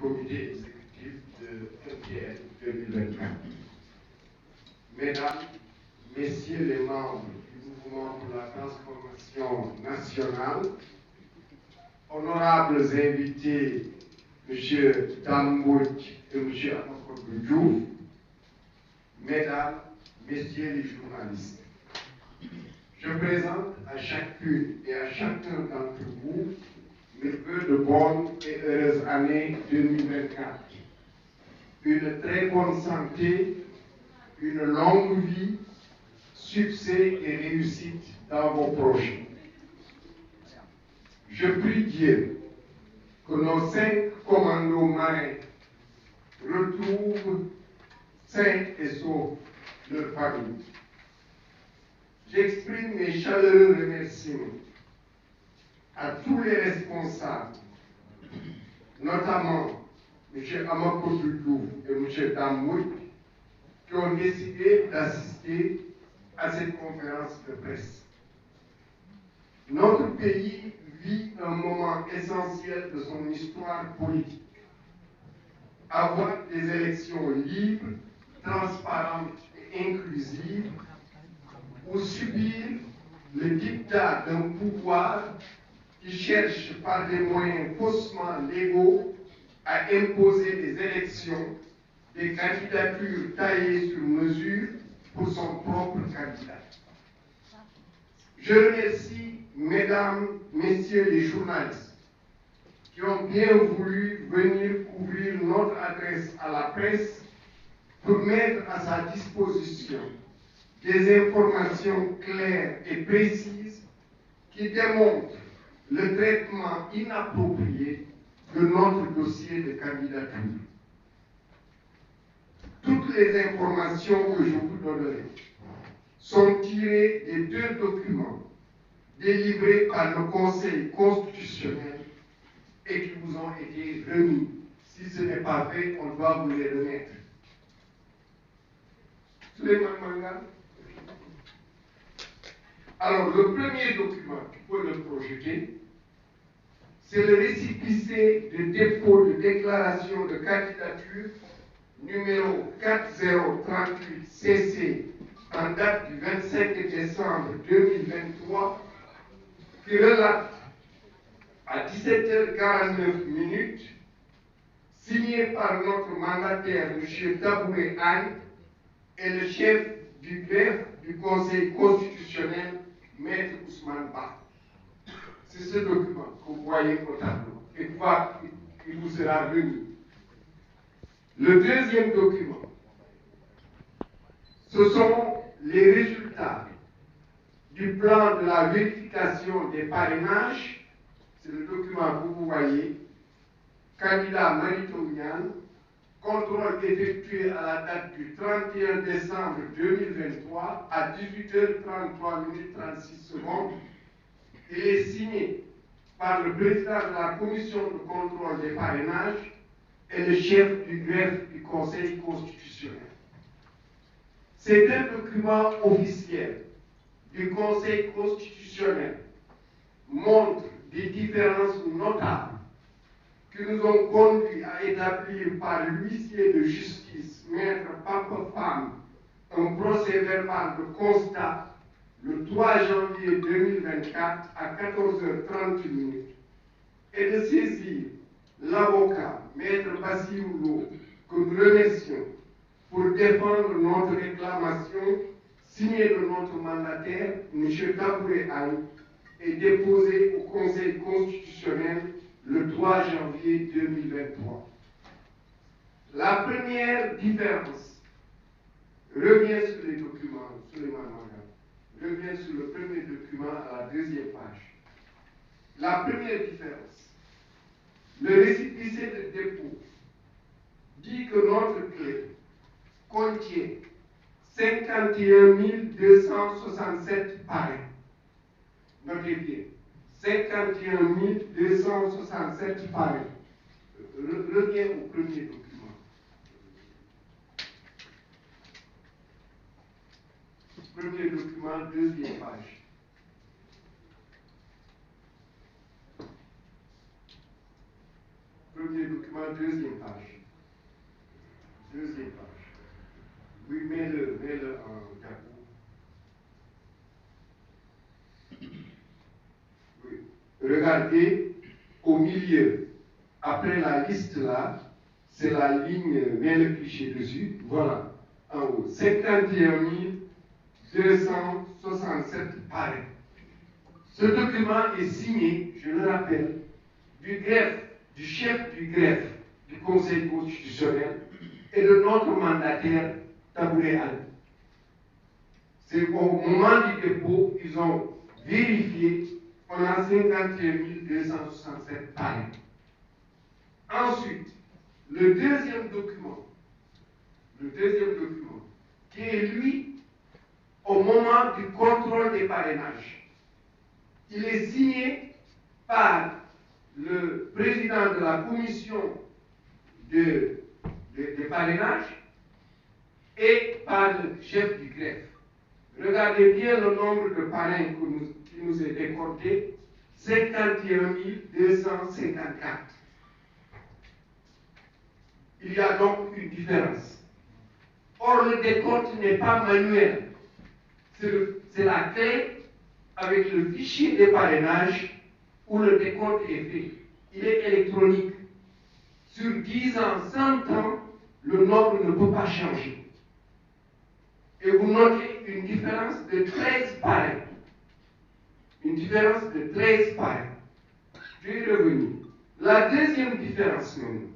comité exécutif de FPL 2024. Mesdames, Messieurs les membres du mouvement pour la transformation nationale, honorables invités, M. Dambouch et M. Amakodou Diouf, Mesdames, Messieurs les journalistes, je présente à chacune et à chacun d'entre vous mes vœux de bonne et heureuse année 2024. Une très bonne santé, une longue vie, succès et réussite dans vos projets. Je prie Dieu que nos 5 commandos marins retrouvent sains et saufs leur famille. J'exprime mes chaleureux remerciements à tous les responsables, notamment M. Amakodou Diouf et M. Dambouch, qui ont décidé d'assister à cette conférence de presse. Notre pays vit un moment essentiel de son histoire politique. Avoir des élections libres, transparentes et inclusives, ou subir le dictat d'un pouvoir qui cherche par des moyens faussement légaux à imposer des élections, des candidatures taillées sur mesure pour son propre candidat. Je remercie, Mesdames, Messieurs les journalistes, qui ont bien voulu venir couvrir notre adresse à la presse pour mettre à sa disposition des informations claires et précises qui démontrent le traitement inapproprié de notre dossier de candidature. Toutes les informations que je vous donnerai sont tirées des 2 documents délivrés par le Conseil constitutionnel et qui vous ont été remis. Si ce n'est pas fait, on doit vous les remettre. Souleymane Manga. Alors, le premier document, tu peux le projeter, c'est le récépissé de dépôt de déclaration de candidature numéro 4038 CC en date du 25 décembre 2023 qui relate à 17h49 signé par notre mandataire M. Tabouré Agne et le chef du greffe du Conseil constitutionnel, Maître Ousmane Ba. C'est ce document que vous voyez au tableau et qu'il vous sera remis. Le deuxième document, ce sont les résultats du plan de la vérification des parrainages. C'est le document que vous voyez. Candidat Maritongian, contrôle effectué à la date du 31 décembre 2023 à 18h33 36 secondes. Il est signé par le président de la commission de contrôle des parrainages et le chef du greffe du Conseil constitutionnel. Ces 2 documents officiels du Conseil constitutionnel montrent des différences notables qui nous ont conduits à établir par l'huissier de justice, Maître Papa Pham, un procès verbal de constat le 3 janvier 2024 à 14h30 et de saisir l'avocat, Maître Bassirou Lo, que nous remercions pour défendre notre réclamation signée de notre mandataire, M. Tabouré Agne, et déposée au Conseil constitutionnel le 3 janvier 2023. La première différence revient sur les documents, revient sur le premier document à la 2e page. La première différence, le récépissé de dépôt dit que notre clé contient 51 267 parrains. Notez bien, 51 267 parrains. Reviens au premier document. Premier document, 2e page. Premier document, deuxième page. Deuxième page. Oui, mets-le en diapo. Oui. Regardez au milieu. Après la liste là, c'est la ligne, mets le cliché dessus. Voilà. En haut. 51 267 parrains. Ce document est signé, je le rappelle, du greffe, du chef du greffe du Conseil constitutionnel et de notre mandataire Tabouré Ali. C'est au moment du dépôt, ils ont vérifié, on a 51 267 parrains. Ensuite, le deuxième document, qui est lui, au moment du contrôle des parrainages, il est signé par le président de la commission des parrainages et par le chef du greffe. Regardez bien le nombre de parrains qui nous est décompté, 51 254. Il y a donc une différence. Or, le décompte n'est pas manuel. C'est la clé avec le fichier des parrainages où le décompte est fait. Il est électronique. Sur 10 ans, 100 ans, le nombre ne peut pas changer. Et vous notez une différence de 13 parrains. Une différence de 13 parrains. Je vais y revenir. La deuxième différence maintenant.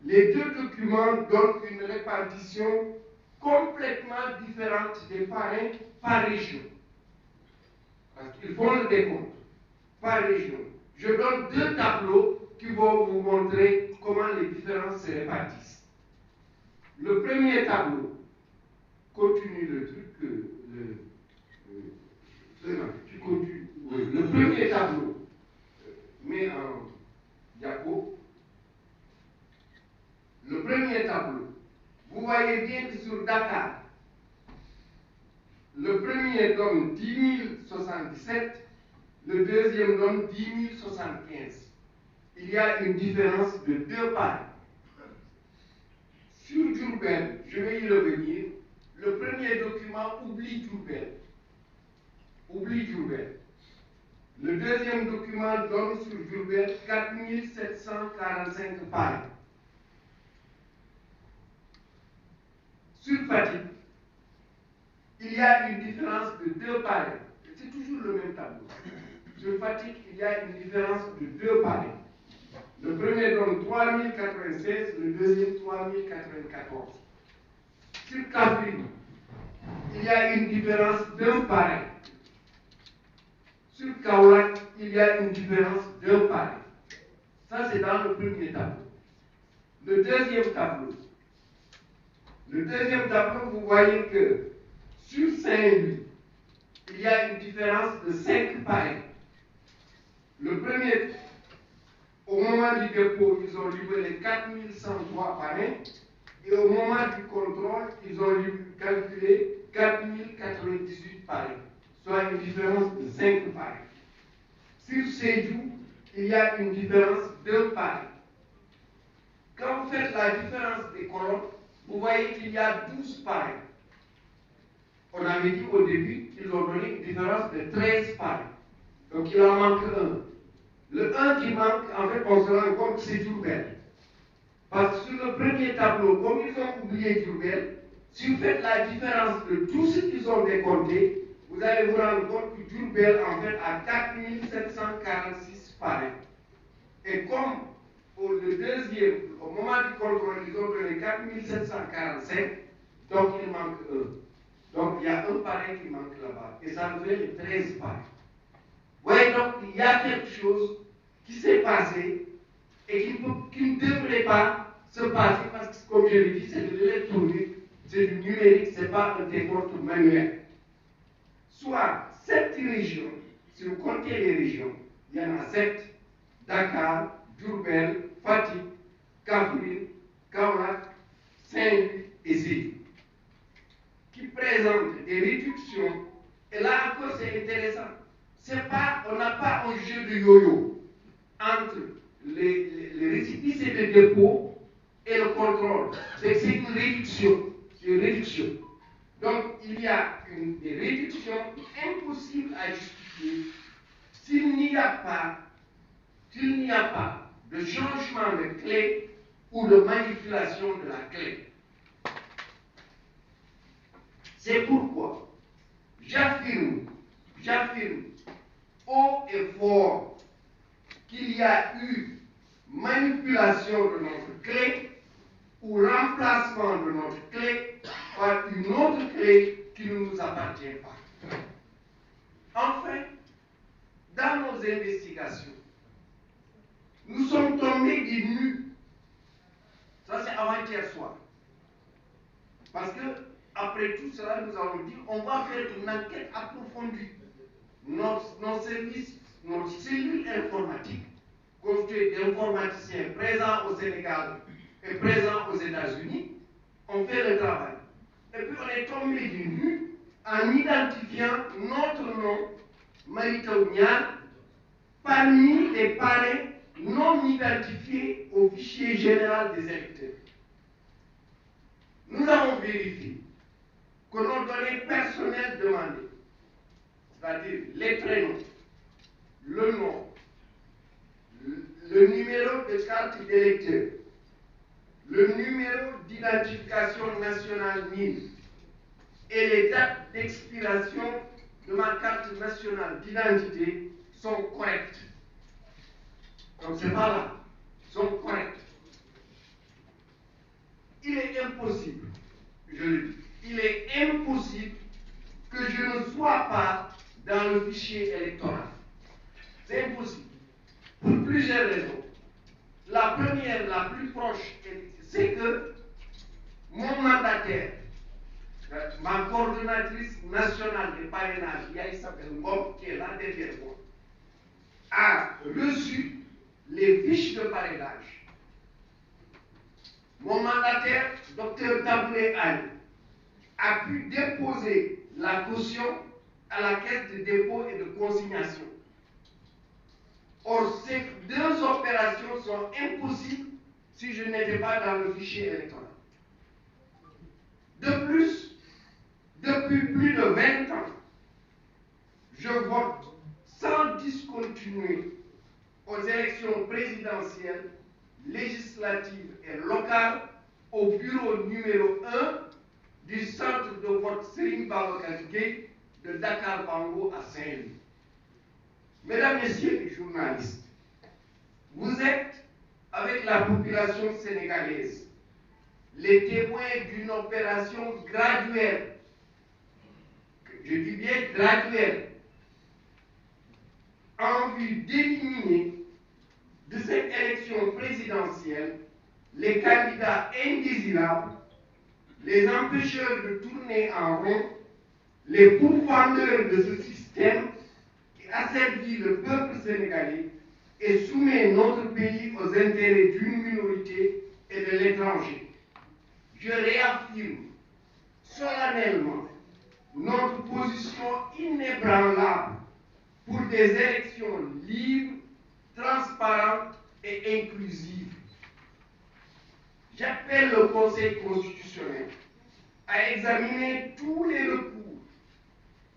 Les deux documents donnent une répartition complètement différente des parrains par région. Parce qu'ils font le décompte par région. Je donne deux tableaux qui vont vous montrer comment les différences se répartissent. Le premier tableau continue le truc, tu continues. Oui. Le premier tableau, met en diapo. Le premier tableau, vous voyez bien que sur Dakar, le premier donne 10 077, le deuxième donne 10 075. Il y a une différence de 2 parts. Sur Diourbel, je vais y revenir, le premier document oublie Diourbel. Le deuxième document donne sur Diourbel 4 745 parts. Sur Fatick, il y a une différence de 2 parrains. C'est toujours le même tableau. Sur Fatick, il y a une différence de 2 parrains. Le premier donne 3096, le deuxième 3094. Sur Kaffrine, il y a une différence d'un parrain. Sur Kaolack, il y a une différence d'un parrain. Ça, c'est dans le premier tableau. Le deuxième tableau, vous voyez que sur Saint-Louis, il y a une différence de 5 parrains. Le premier, au moment du dépôt, ils ont livré 4103 parrains, et au moment du contrôle, ils ont calculé 4098 parrains, soit une différence de 5 parrains. Sur Sédhiou, il y a une différence d'un parrain. Quand vous faites la différence des colonnes, vous voyez qu'il y a 12 parrains. On avait dit au début qu'ils ont donné une différence de 13 parrains. Donc il en manque un. Le 1 qui manque, en fait, on se rend compte que c'est Diourbel. Parce que sur le premier tableau, comme ils ont oublié Diourbel, si vous faites la différence de tout ce qu'ils ont décompté, vous allez vous rendre compte que Diourbel, en fait, a 4 746 parrains. Et comme le deuxième, au moment du contrôle, ils ont donné 4 745, donc il manque un. Donc il y a un parrain qui manque là-bas. Et ça nous fait les 13 parrains. Vous voyez, donc il y a quelque chose qui s'est passé et qui ne devrait pas se passer parce que, comme je l'ai dit, c'est de l'électronique, c'est du numérique, ce n'est pas un décompte manuel. Soit 7 régions, si vous comptez les régions, il y en a 7, Dakar, Diourbel, Fatick, Kaffrine, Kaolack, Saint-Louis et Sédhiou, qui présentent des réductions. Et là encore, c'est intéressant. On n'a pas un jeu de yo-yo entre les récipients ici c'est le dépôt et le contrôle. C'est une réduction. C'est une réduction. Donc il y a des réductions impossibles à justifier s'il n'y a pas de changement de clé ou de manipulation de la clé. C'est pourquoi j'affirme haut et fort qu'il y a eu manipulation de notre clé ou remplacement de notre clé par une autre clé qui ne nous appartient pas. Enfin, dans nos investigations, nous sommes tombés des nues. Ça, c'est avant-hier soir. Parce que, après tout cela, nous avons dit on va faire une enquête approfondie. Nos services, notre cellule informatique, constituée d'informaticiens présents au Sénégal et présents aux États-Unis, on fait le travail. Et puis on est tombé du nu en identifiant notre nom, Mary Teuw Niane, parmi les parrains non identifiés au fichier général des électeurs. Nous avons vérifié que nos données personnelles demandées, c'est-à-dire les prénoms, le nom, le numéro de carte d'électeur, le numéro d'identification nationale NIN et les dates d'expiration de ma carte nationale d'identité sont correctes. Donc c'est pas là, sont correctes. Il est impossible, je le dis, il est impossible que je ne sois pas dans le fichier électoral. C'est impossible. Pour plusieurs raisons. La première, la plus proche, c'est que mon mandataire, ma coordonnatrice nationale des parrainages, Yaï Sabel Ngom, qui est là derrière moi, a reçu les fiches de parrainage. Mon mandataire, Dr Taboulé Agne, a pu déposer la caution à la caisse de dépôt et de consignation. Or, ces deux opérations sont impossibles si je n'étais pas dans le fichier électoral. De plus, depuis plus de 20 ans, je vote sans discontinuer aux élections présidentielles, législatives et locales au bureau numéro 1 du centre de vote Serigne Babacar Gueye de Dakar Bango à Saint-Louis. Mesdames, Messieurs les journalistes, vous êtes, avec la population sénégalaise, les témoins d'une opération graduelle, je dis bien graduelle, en vue d'éliminer de cette élection présidentielle les candidats indésirables, les empêcheurs de tourner en rond, les pourfendeurs de ce système qui asservit le peuple sénégalais et soumet notre pays aux intérêts d'une minorité et de l'étranger. Je réaffirme solennellement notre position inébranlable pour des élections libres, transparentes et inclusives. J'appelle le Conseil constitutionnel à examiner tous les recours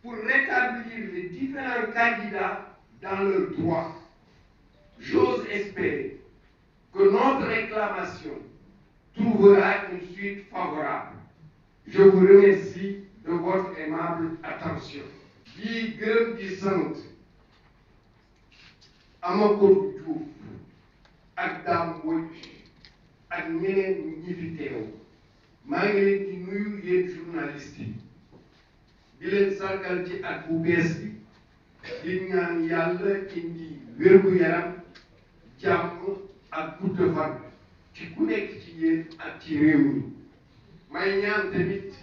pour rétablir les différents candidats dans leurs droits. J'ose espérer que notre réclamation trouvera une suite favorable. Je vous remercie de votre aimable attention. di gërëm di sant Amakoro Diouf ak Dame Mbodj ak ñeneen ñi fi teew maa ngi leen di nuyu yéen journaliste yi di leen sargal ci at bu bees bi di ñaan yàlla indi wér-gu-yaram jàmm ak gudd fan ci ku nekk ci yéen ak ci réew mi may ñaan tamit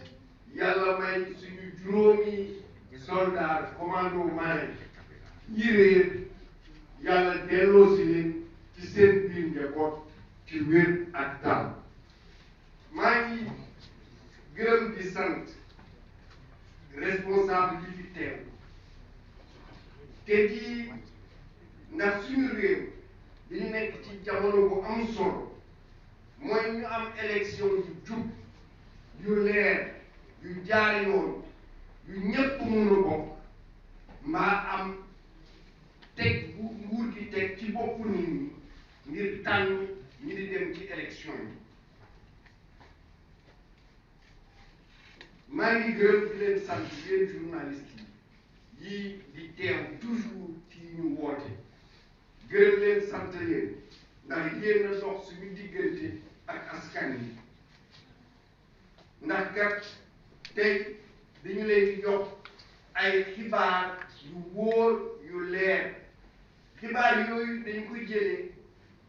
yàlla may suñu juróomi soldat commando marin ñi réer yàlla delloo si leen ci seen biir njaboot ci wér ak dal maa ngi gërëm di sant responsable yi fi teew te di ndax suñu réew dañu nekk ci jamono bu am solo ñu am élection yu jub yu leer yu jaar yoon yu ñëpp mun a bokk mbaa am teg bu nguur gi teg ci boppu nit ñi ngir tànn ñi di dem ci élection yi. maa ngi gërëm di leen sant yéen journaliste yi di teew toujours ci ñu woote gërëm leen sant leen ndax yéen a dox suñu diggante ak askan yi ndax kat tey dañu leen di jox ay xibaar yu wóor yu leer xibaar yooyu dañ ko jëlee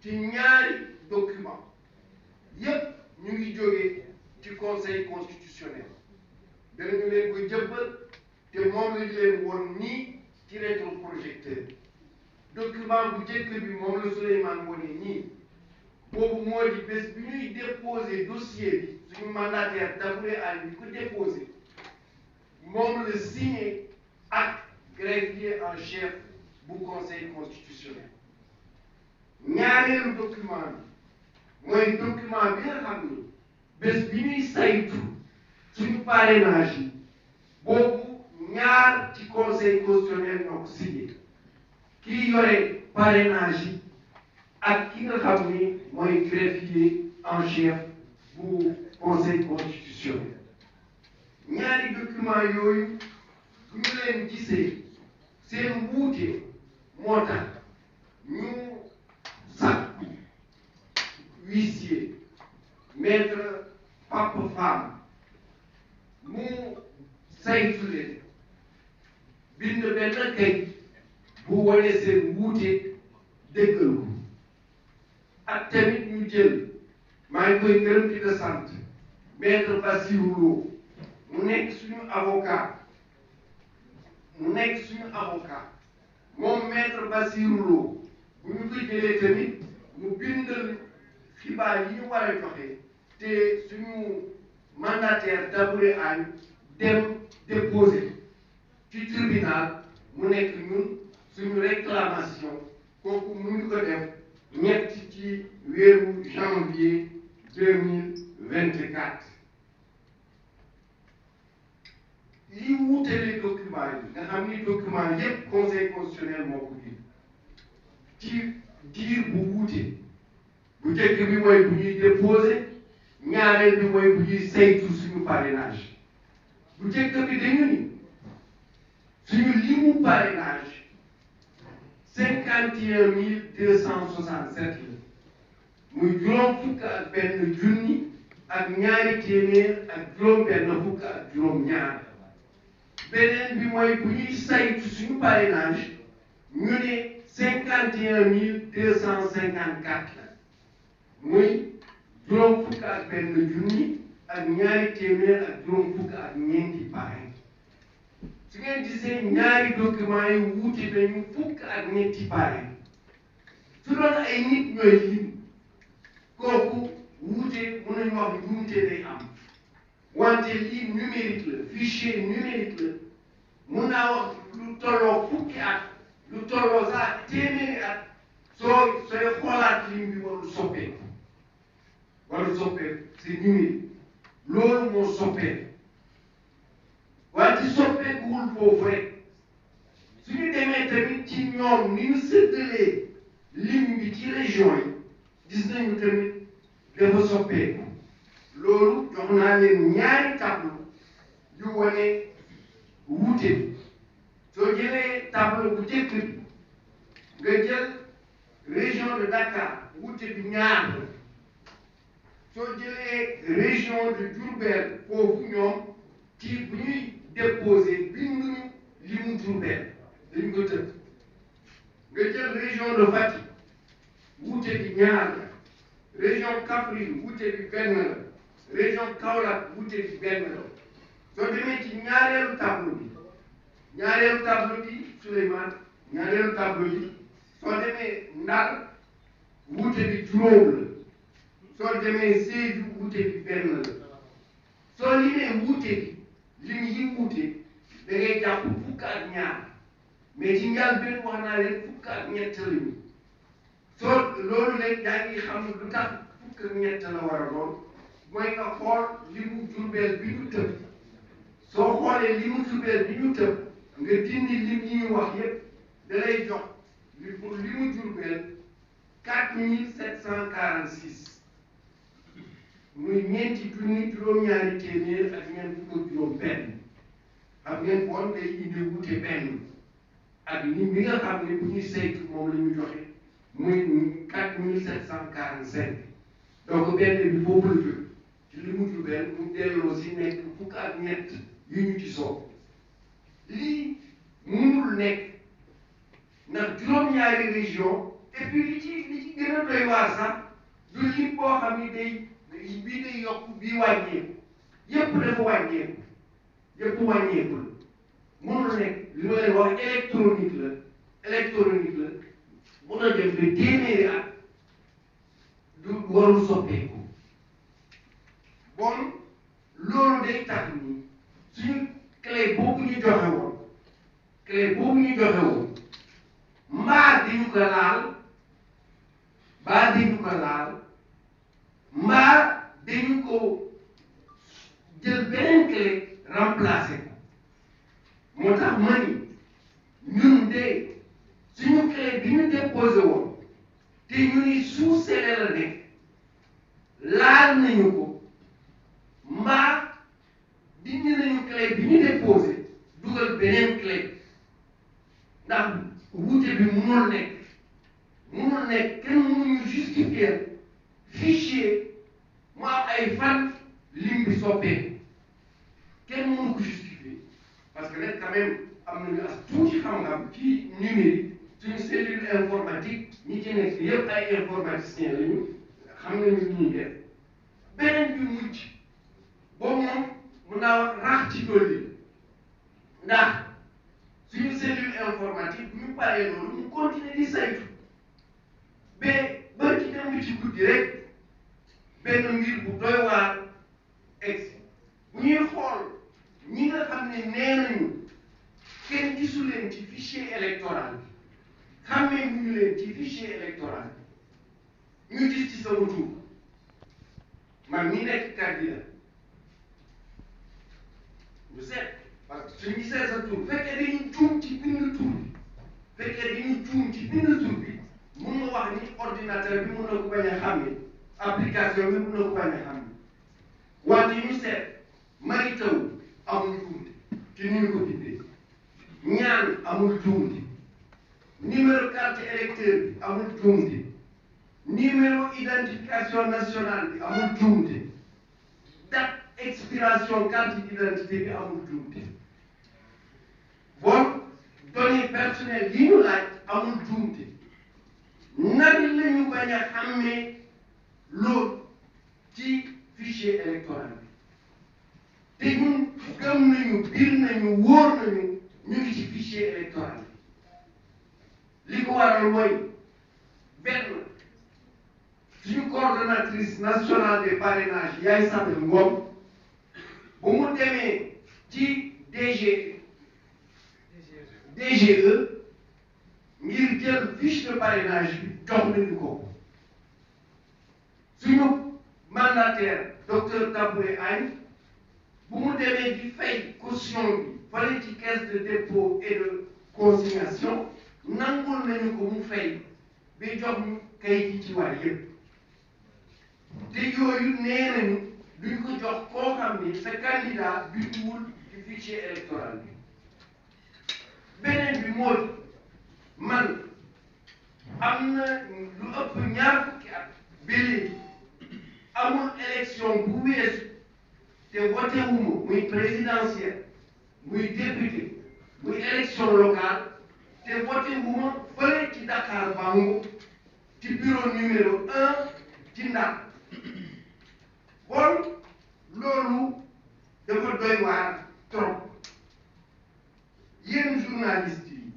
ci ñaari document yépp ñu ngi jógee ci conseil constitutionnel danañu leen ko jëbbal te moom la ñu leen woon nii ci rétroprojecteur document bu njëkk bi moom la Souleymane wone nii boobu moo di bés bi ñuy déposé dossier bi suñu mandataire Dabouré Aly bi ko déposé moom la signé ak greffier en chef bu conseil constitutionnel ñaareelu document bi mooy document bi nga xam ni bés bi ñuy saytu suñu parrainage yi boobu ñaar ci conseil constitutionnel ñoo ko signé kii yore parrainage yi ak ki nga xam ni mooy greffier en chef bu conseil constitutionnel ñaari document yooyu bu ñu leen gisee seen wuute moo tax ñu sàkku huissier maître Papa Fam mu saytu leen bind benn kayit bu wane seen wuute déggal ko ak tamit ñu jël maa ngi koy gërëm di ko sant maître Bassirou Lo mu nekk suñu avocat moom maître Bassirou Lo bu ñu ko jëlee tamit mu bindal xibaar yi ñu war a joxe te suñu mandataire Dabouré Aly dem déposé ci tribunal mu nekk ñun suñu réclamation kooku mu ngi ko def ñett ci weeru janvier 2024 li wuutale document yi nga xam ni document yépp conseil constitutionnel moo ko bind ci diir bu wuute bu njëkk bi mooy bu ñuy déposé ñaareel bi mooy bu ñuy saytu suñu parrainage bu njëkk bi dañu ni suñu limu parrainage 51 267 la muy juróom fukk ak benn junni ak ñaari téeméer ak juróom benn fukk ak juróom ñaar beneen bi mooy bu ñuy saytu suñu parrainage ñu ne 51 254 la muy juróom fukk ak benn junni ak ñaari téeméer ak juróom fukk ak ñeenti parrain su ngeen gisee ñaari document yi wuute nañu fukk ak ñetti parrain su doon ay nit ñooy lim kooku wuute mën nañu wax njuumte day am wante lii numérique la fichier numérique la mun naa wax lu tolloo fukki at lu tolloo sax téeméeri at sooy xoolaat lim bi warul soppeeku c'est numérique loolu moo soppeeku waaye ci soppeekuwul foofu rek suñu demee tamit ci ñoom ni ñu séddalee lim bi ci région yi gis nañu tamit dafa soppeeku loolu jox naa leen ñaari tableau yu wane wuute bi soo jëlee tableau bu njëkk bi nga jël région de Dakar wuute bi ñaar la soo jëlee région de Diourbel foofu ñoom ci bu ñuy déposé binduñu limu Diourbel dañ ko tëdd nga jël région de Fatick wuute bi ñaar la région Kaffrine wuute bi benn la région Kaolack wuute bi benn la soo demee ci ñaareelu tableau bi Souleymane ñaareelu tableau bi soo demee Ndar wuute bi juróom la soo demee Sédhiou wuute bi benn la soo limee wuute bi lim yi wuute da ngay jàpp fukk ak ñaar mais ci njëlbéen wax naa leen fukk ak ñett lañu soo loolu nag yaa ngi xam lu tax fukk ak ñett la war a doon mooy nga xool li mu Jurbel bi ñu tëb soo xoolee li mu Jurbel bi ñu tëb nga dindi lim yi ñu wax yépp da lay jox pour li mu Jurbel 4746 muy ñeenti junni juróom-ñaari téeméer ak ñeent fukk ak juróom benn xam ngeen bon day indi wute benn ak ni mi nga xam ne bu ñuy saytu moom la ñu joxe muy 4745 donc benn bi foofu la jóg ci li mu Jurbel mu delloo si nekk fukk ak ñett yu ñu ci soob lii mënul nekk ndax juróom-ñaari région et puis li ci gën a doy waar sax du lim boo xam ni bii day yokk bii wàññeeku yépp dafa wàññeeku yépp wàññeeku la mënul nekk li ma leen wax électronique la mun a def le téeméeri at du warul soppeeku bon loolu day tax ni suñu clé boobu ñu joxe woon mbaa di ñu ko laal mbaa dañu ko jël beneen clé remplacé ko moo tax ma ni ñun de suñu clé bi ñu déposé woon te ñu ni sous-scellé la nekk laal nañu ko mbaa dindi nañu clé bi ñu déposé dugal beneen clé ndax wuute bi mënul nekk kenn mënuñu justifier fichier mu am ay fan lim bi soppeeku kenn mënu ko justifier parce que nag quand même am nañu as tuuti xam-xam ci numérique suñu cellule informatique ñi ci nekk yëpp ay informaticiens lañu xam nañu li ñuy def beneen bi mujj boobu moom mun naa wax rax ci dolli ndax suñu cellule informatique bu ñu paree loolu ñu continuer di saytu ba ci dem ci guddi rek benn mbir bu doy waar egsi bu ñuy xool ñi nga xam ne nee nañu kenn gisu leen ci fichier électoral bi xàmmee bu ñu leen ci fichier électoral bi ñu gis ci sama tur man mii nekk candidat ñu seet parce que suñu gisee sa tur fekkee dañu juum ci bind tur bi mun nga wax ni ordinateur bi mun na ko bañ a xam ne application bi mun na ko bañ a xam ne wante ñu seet Mary Teuw amul juumte ci ni ñu ko bindee ñaan amul juumte numéro carte électeur bi amul juumte numéro identification nationale bi amul juumte date expiration carte d'identité bi amul juumte bon données personnelles yi ñu laaj amul juumte nan la ñu bañ a xàmmee loolu ci fichier électoral bi te ñun gëm nañu biir nañu wóor nañu ñu ngi ci fichier électoral bi li ko waral mooy benn suñu coordonnatrice nationale des parrainages Yaay Sabel Ngom bu mu demee ci DGE ngir jël fiche de parrainage bi jox nañu ko suñu mandataire docteur Tabouré Agne bu mu demee di fay caution bi fale ci caisse de dépôt et de consignation nangul nañu ko mu fay ba jox ñu kayit yi ci war yëpp te yooyu nee nañu duñ ko jox koo xam ni sa candidat binduwul ci fichier électoral bi beneen bi mooy man am na lu ëpp ñaar fukki at ba léegi amul élection bu weesu te voté wuma muy présidentielle muy député muy élection locale te voté wuma fële ci Dakar Bango ci bureau numéro 1 ci Ndar bon loolu dafa doy waar trop yéen journaliste yi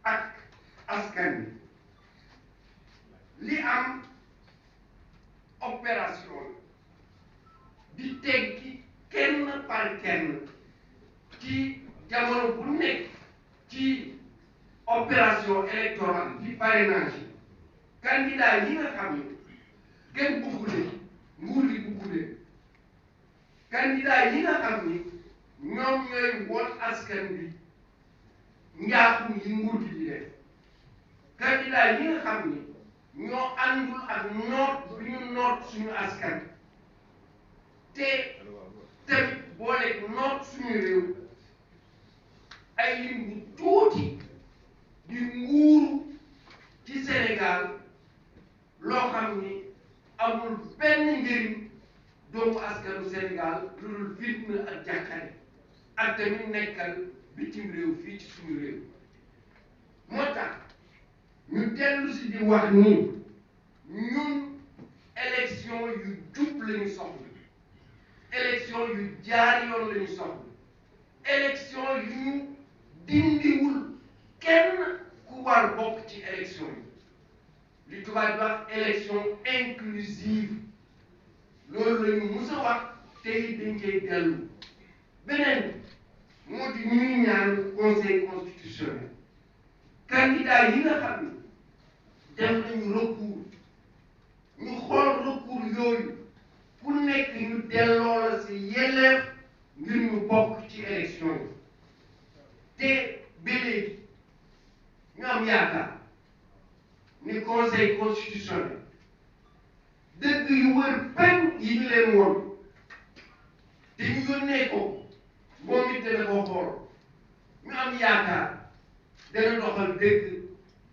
ak askan li am opération di teggi kenn par kenn ci jamono bu nekk ci opération électorale di parrainage candidat yi nga xam ni kenn bugg leen nguur gi bugg leen candidat yi nga xam ni ñoom ñooy woot askan bi njaaxum yi nguur gi di def candidat yi nga xam ni ñoo àndul ak noot bi ñu noot suñu askan te tamit boole noot suñu réew ay lim bu tuuti di nguuru ci Sénégal loo xam ni amul benn njëriñ doomu askanu Sénégal lu dul fitna ak jàkkare ak tamit nekkal bitim réew fii ci suñu réew moo tax ñu dellu si di wax ni ñun élection yu jub lañu soxla élection yu jaar yoon lañu soxla élection yu ñu dindiwul kenn ku war bokk ci élection yi li tubaab di wax élection inclusive loolu la ñu mus a wax tey dañ koy dellu beneen moo di ñuy ñaan conseil constitutionnel candidat yi nga xam ni def nañu recours ñu xool recours yooyu ku nekk ñu delloo la si yelleef ngir ñu bokk ci élection yi te ba léegi ñu am yaakaar ni conseil constitutionnel dëgg yu wër pen yi ñu leen woon te ñu yónnee ko moom it dana ko xool ñu am yaakaar dana doxal dëgg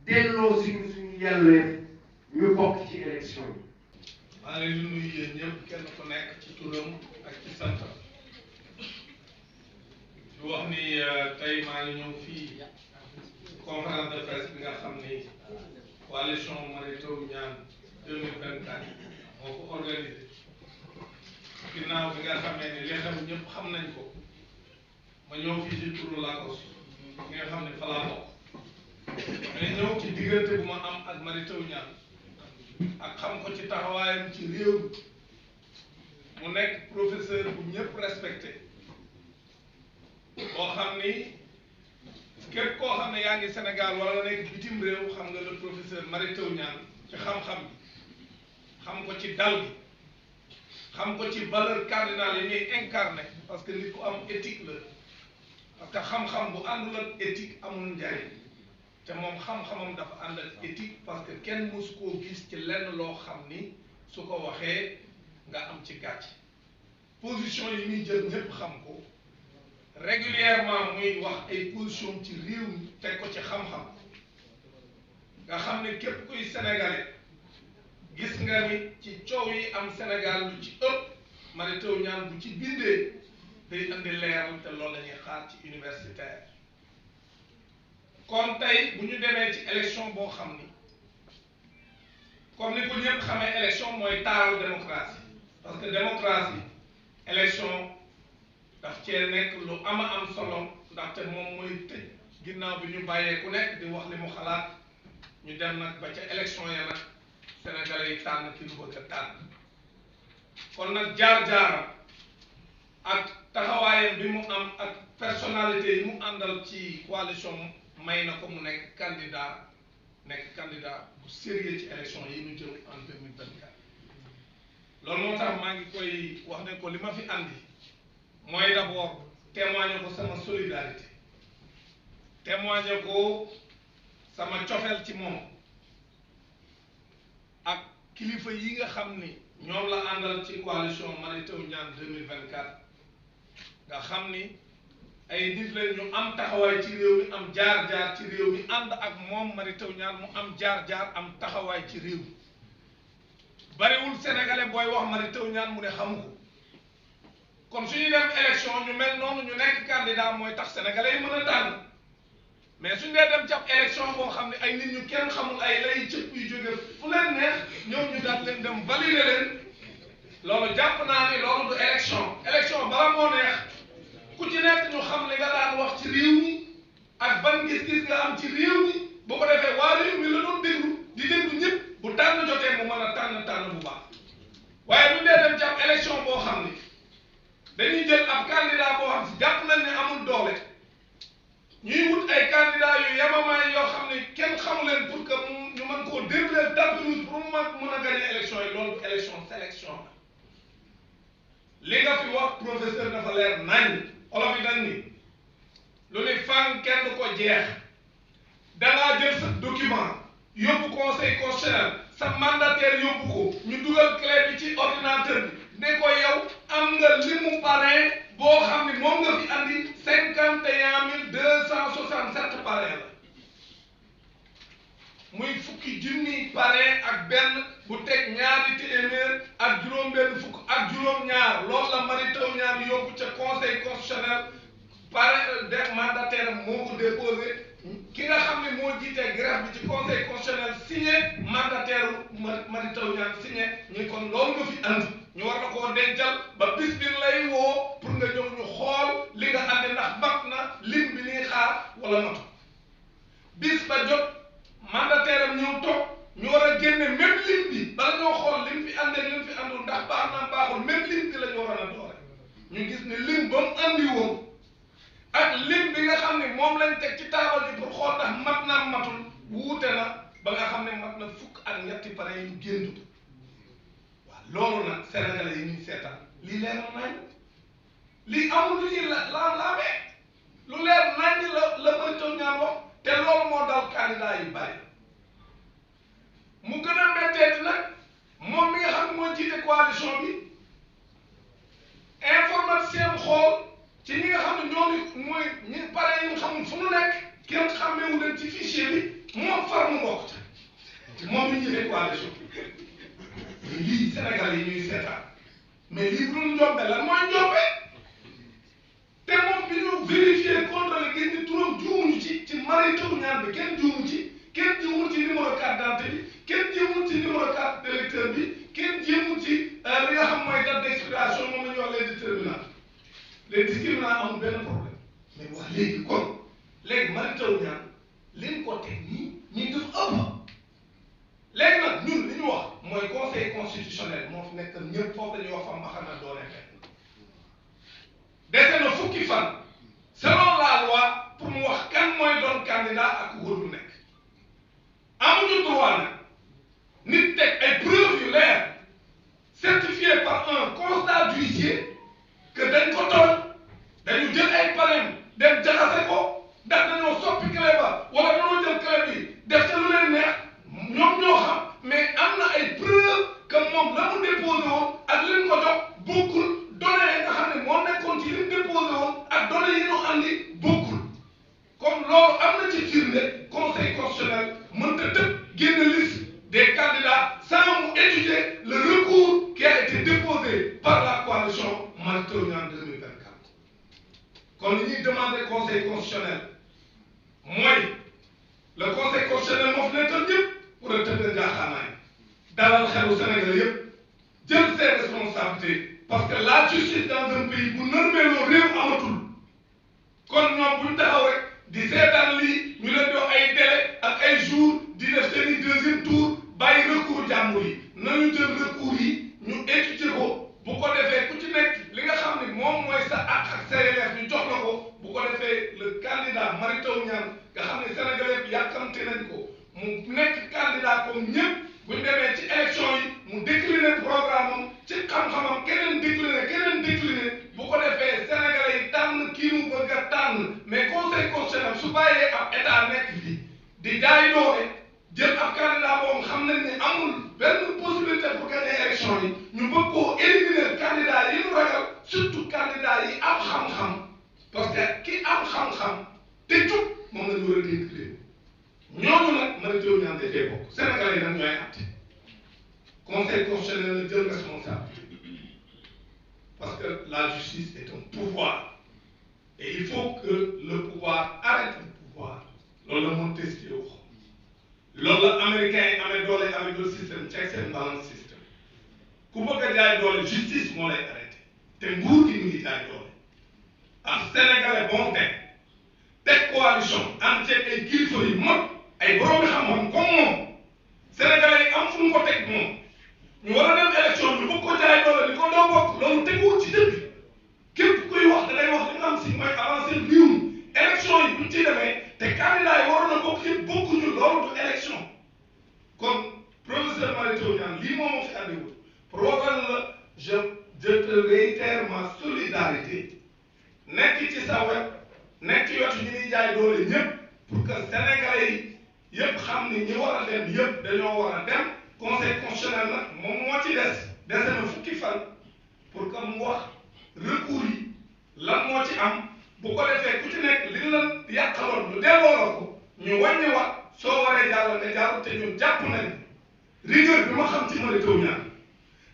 delloo suñu yelleef ñu bokk ci élection yi. maa ngi leen di nuyu yéen ñëpp kenn ku nekk ci turam ak ci santam di wax ni tey maa ngi ñëw fii conférence de presse bi nga xam ni coalition Mary Teuw Niane 2024 moo ko organisé ginnaaw bi nga xamee ne li xew ñëpp xam nañ ko ma ñëw fii ci turu Lacoste ki nga xam ne fa laa bokk mais ñëw ci diggante bu ma am ak Mary Teuw Niane ak xam ko ci taxawaayam ci réew mu nekk professeur bu ñëpp respecté boo xam ni képp koo xam ne yaa ngi Sénégal wala nga nekk bitim réew xam nga le professeur Mary Teuw Niane ci xam-xam bi xam ko ci dal bi xam ko ci valeur cardinale yi ñuy incarné parce que nit ku am éthique la parce que xam-xam bu àndul ak éthique amul njariñ te moom xam-xamam dafa ànd ak éthique parce que kenn mosu koo gis ci lenn loo xam ni su ko waxee nga am ci gàcc position yi muy jël ñëpp xam ko régulièrement muy wax ay position ci réew mi teg ko ci xam-xam nga xam ne képp kuy sénégalais gis nga ni ci coow yi am Sénégal lu ci ëpp Mary Teuw Niane bu ci bindee day indi leeral te loolu la ñuy xaar ci universitaire kon tey bu ñu demee ci élection boo xam ni comme ni ko ñëpp xamee élection mooy taaru démocratie parce que démocratie élection daf cee nekk lu ama am solo ndaxte moom mooy tëj ginnaaw bi ñu bàyyee ku nekk di wax li mu xalaat ñu dem nag ba ca élection ya nag Sénégalais yi tànn ki ñu bëgg a tànn kon nag jaar-jaaram ak taxawaayam bi mu am ak personnalité yi mu àndal ci coalition may na ko mu nekk candidat bu sérieux ci élection yi ñu jëm en 2024 loolu moo tax maa ngi koy wax ne ko li ma fi andi mooy d'abord témoigner ko sama solidarité témoigner ko sama cofeel ci moom ak kilifa yi nga xam ni ñoom la àndal ci coalition Mary Teuw Niane 2024 nga xam ni ay nit leen ñu am taxawaay ci réew mi am jaar-jaar ci réew mi ànd ak moom Mary Teuw Niane mu am jaar-jaar am taxawaay ci réew mi bariwul sénégalais booy wax Mary Teuw Niane mu ne xamu ko kon suñu dem élection ñu mel noonu ñu nekk candidat mooy tax sénégalais yi mën a tànn mais suñu dee dem ci ab élection boo xam ne ay nit ñu kenn xamul ay lay cëpp yu jóge fu leen neex ñoom ñu daal leen dem valider leen loolu jàpp naa ni loolu du élection bala moo neex ku ci nekk ñu xam li nga daan wax ci réew mi ak ban gis-gis nga am ci réew mi bu ko defee waa réew mi la doon déglu di déglu ñëpp bu tànn jotee mu mën a tànn bu baax waaye bu ñu dee dem ci ab élection boo xam ni dañuy jël ab candidat boo xam si jàpp nañ ne amul doole ñuy wut ay candidat yu yamamaay yoo xam ne kenn xamu leen pour que ñu mën koo déroulé tapis rouge pour mu mën a gagné élection yi loolu élection sélection la li nga fi wax professeur dafa leer nañ olof yi dañ ni lu ne fang kenn du ko jeex dangaa jël sa document yóbbu conseil constitutionnel sa mandataire yóbbu ko ñu dugal clé bi ci ordinateur bi ne ko yow am nga limu parrain boo xam ne moom nga fi andi 51 267 parrain la muy fukki junni parrain ak benn bu teg ñaari téeméer ak juróom-benn fukk ak juróom-ñaar loolu la Mary Teuw Niane yóbbu ca conseil constitutionnel parrain de mandataire moo ko déposé ki nga xam ne moo jiite greffe bi ci conseil constitutionnel signé mandataire Mary Teuw Niane signé ñu kon loolu nga fi andi ñu war na koo dencal ba bis bi lay woo pour nga ñëw ñu xool li nga andi ndax mat na lim bi ñuy xaar wala matu bis ba jot mandataire am ñëw toog ñu war a génne même lim bi bala ñoo xool lim fi andee lim fi andul ndax baax na baaxul même lim bi la ñu war a doore ñu gis ne lim ba mu andi woon ak lim bi nga xam ne moom lañ teg ci taabal ji pour xool ndax mat na matul wuute na ba nga xam ne mat na fukk ak ñetti pare yu génn waaw loolu nag sénégalais yi ñuy seetaan lii leer nañ lii amul lu ñuy laamee lu leer nañ la Mary Teuw Niane wax te loolu moo dal candidat yu bari mu gën a métteeti nag moom mi nga xam ne moo jiite coalition bi informaticien xool ci ñi nga xam ne ñooñu mooy ñi pare yi nga xam fu mu nekk kenn xàmmeewu leen ci fichier bi moom far mu bokk ci moom mi jiite coalition bi lii Sénégal yi ñuy seetaan mais lii bu dul njombe lan mooy njombe te moom bi ñu vérifier contrôler gis ni turam juumuñu ci Mary Teuw Niane bi kenn juumu ci kenn juumul ci numéro carte d'identité bi kenn jéemul ci numéro carte d'électeur bi kenn jéemul ci li nga xam mooy date d'expiration moom la ñuy wax les discriminants les discriminants amul benn problème mais wax léegi kon léegi Mary Teuw Niane leen ko teg nii dafa ëpp léegi nag ñun li ñu wax mooy conseil constitutionnel moo fi nekk ñëpp foofu dañuy wax fa mbaxana doone fekk dese na fukki fan selon la loi pour mu wax kan mooy doon candidat ak wóor bu nekk amuñu droit nag nit teg ay preuves yu leer certifié par un constat d'huissier que dañ ko tooñ dañu jël ay parrain dem jaxase ko ndax dañoo soppi clé ba wala dañoo jël clé bi def ca lu leen neex ñoom ñoo xam mais am na ay preuves que moom la mu déposé woon ak li ñu ko jox bokkul données yi nga xam ne moo nekkoon ci li mu déposé woon ak données yi ñu andi bokkul comme loolu am na ci firnde conseil constitutionnel mënta tëb génn liste des candidats sans mu étudier le recours qui a été déposé par la coalition Mary Teuw Niane 2024 kon li ñuy demander conseil constitutionnel mooy le conseil constitutionnel moo fi nekkoon ñëpp pour a tëdd njaaxaanaay dalal xelu Sénégal yëpp jël ses responsabilités parce que la justice dans un pays bu nërmeeloo réew amatul kon ñoom buñ taxaw rek di seetaan lii ñu leen dox ay délai ak ay jours di def seen i deuxième tour bàyyi recours jàmbur yi nañu jël recours yi ñu étudier ko bu ko defee ku ci nekk li nga xam ne moom mooy sa àq ak sa yelleef ñu jox la ko bu ko defee le candidat Mary Teuw Niane nga xam ne sénégalais bi yàkkamte nañ ko mu nekk candidat comme ñëpp bu ñu demee ci élection yi mu décliner programme am ci xam-xamam keneen décliner bu ko defee sénégalais yi tànn kii mu bëgg a tànn mais conseil constitutionnel su bàyyee ab état nekk fii di jaay doole jël ab candidat boobu xam nañ ne amul benn possibilité pour gagner élection yi ñu bëgg koo éliminer candidat yi ñu ragal surtout candidat yi am xam-xam parce que ki am xam-xam te jub moom la ñu war a dénk leen ñooñu nag Mary Teuw Niane da cee bokk Sénégalais yi nag ñooy àtte conseil constitutionnel la jël responsabilité parce que la justice est un pouvoir et il faut que le pouvoir arrête le pouvoir loolu la Montesquieu wax loolu la américain yi amee doole avec le système checks and balance system ku bëgg a jaay doole justice moo lay arrêté te nguur gi mu ngi jaay doole ak sénégalais bon teg coalition ànd ceeg ay kilifa yu mag ay borom xam-xam comme moom sénégalais yi am fu mu ko teg moom ñu war a dem élection ñu bëgg ko jaay doole ni ko doo bokk loolu teguwul ci dëgg képp kuy wax da ngay wax li nga xam si mooy avancé réew mi élection yi buñ ci demee te candidat yi waroon na bokk yëpp bokkuñu loolu du élection kon pour waxal la je te réitère ma solidarité nekk ci sa wet nekk ci wetu ñi ñuy jaay doole ñëpp pour que sénégalais yi yëpp xam ni ñi war a dem yëpp dañoo war a dem conseil constitutionnel nag moom moo ci dese na fukki fan pour que mu wax recours yi lan moo ci am bu ko defee ku ci nekk li la yàqaloon ñu delloo la ko ñu wàññi wax soo waree jàll nga jàll te ñun jàpp nañ rigueur bi ma xam ci Mary Teuw Niane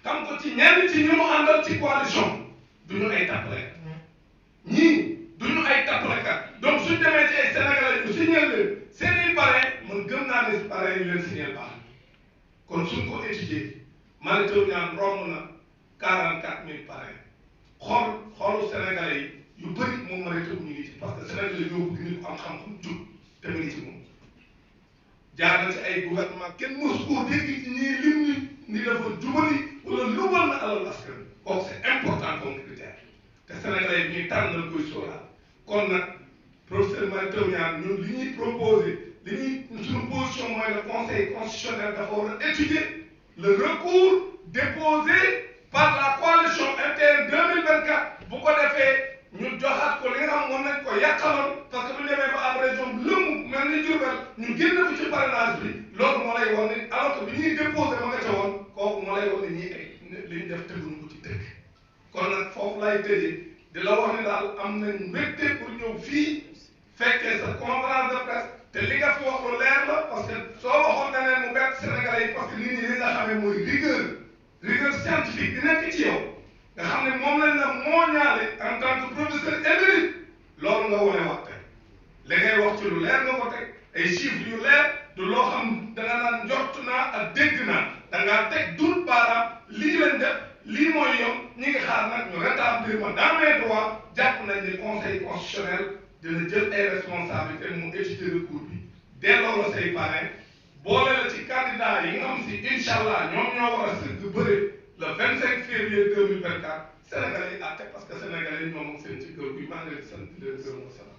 xam ko ci ñenn ci ñi mu àndal ci coalition duñu ay tappalekat ñii duñu ay tappalekat donc suñ demee ci ay sénégalais ñu signal leen seeni parrain man gëm naa ne parrain yi leen signal baax kon suñ ko étudier Mary Teuw Niane romb na 44000 parrain xoolu sénégalais yi yu bëri moom Mary Teuw ñu ngi ci parce que sénégalais ñoo bëgg nit ku am xam-xam jub te mu ngi ci moom jaar na ci ay gouvernement kenn mosu koo dégg ci ñii lim ni dafa jubali wala lubal na alal askan kooku c'est important comme critère te sénégalais yi ñuy tànnal koy sóoraal kon nag professeur Mary Teuw Niane ñun li ñuy proposé suñu position mooy le conseil constitutionnel dafa war a étudier le recours déposé par la coalition interne 2024 bu ko defee ñu joxaat ko li nga xam moom nañ ko yàqaloon parce que bu ñu demee ba ab région lëmu mel ni Diourbel ñu génn ko ci parrainage bi loolu moo lay wax ni alors que bi ñuy déposé ma nga ca woon kooku moo lay wax ni ñii ay li ñu def teguñu ko ci dëkk kon nag foofu lay tëjee di la wax ni daal am nañ mbégte pour ñëw fii fekkee sa conférence de presse te li nga fi wax lu leer la parce que soo waxoon ne leen mu bett Sénégalais yi parce que nit ñi li nga xamee mooy rigueur scientifique di nekk ci yow nga xam ne moom lañ la moo ñaale en tant que professeur émérite loolu nga wane wax tey li ngay wax ci lu leer nga ko teg ay chiffres yu leer du loo xam da nga naan njort naa ak dégg naa da ngaa teg dul baaraam lii lañ def lii mooy yoon ñi ngi xaar nag ñu rétablir ma dans mes droits jàpp nañ ni conseil constitutionnel dina jël ay responsabilités mu étudier recours bi delloo la say parrain boole la ci candidat yi nga xam si incha allah ñoom ñoo war a sëgg bëre le 25 février 2024 Sénégalais yi àtte parce que Sénégalais yi ñoom seen ci kër gi maa ngi leen di sant di leen gërëm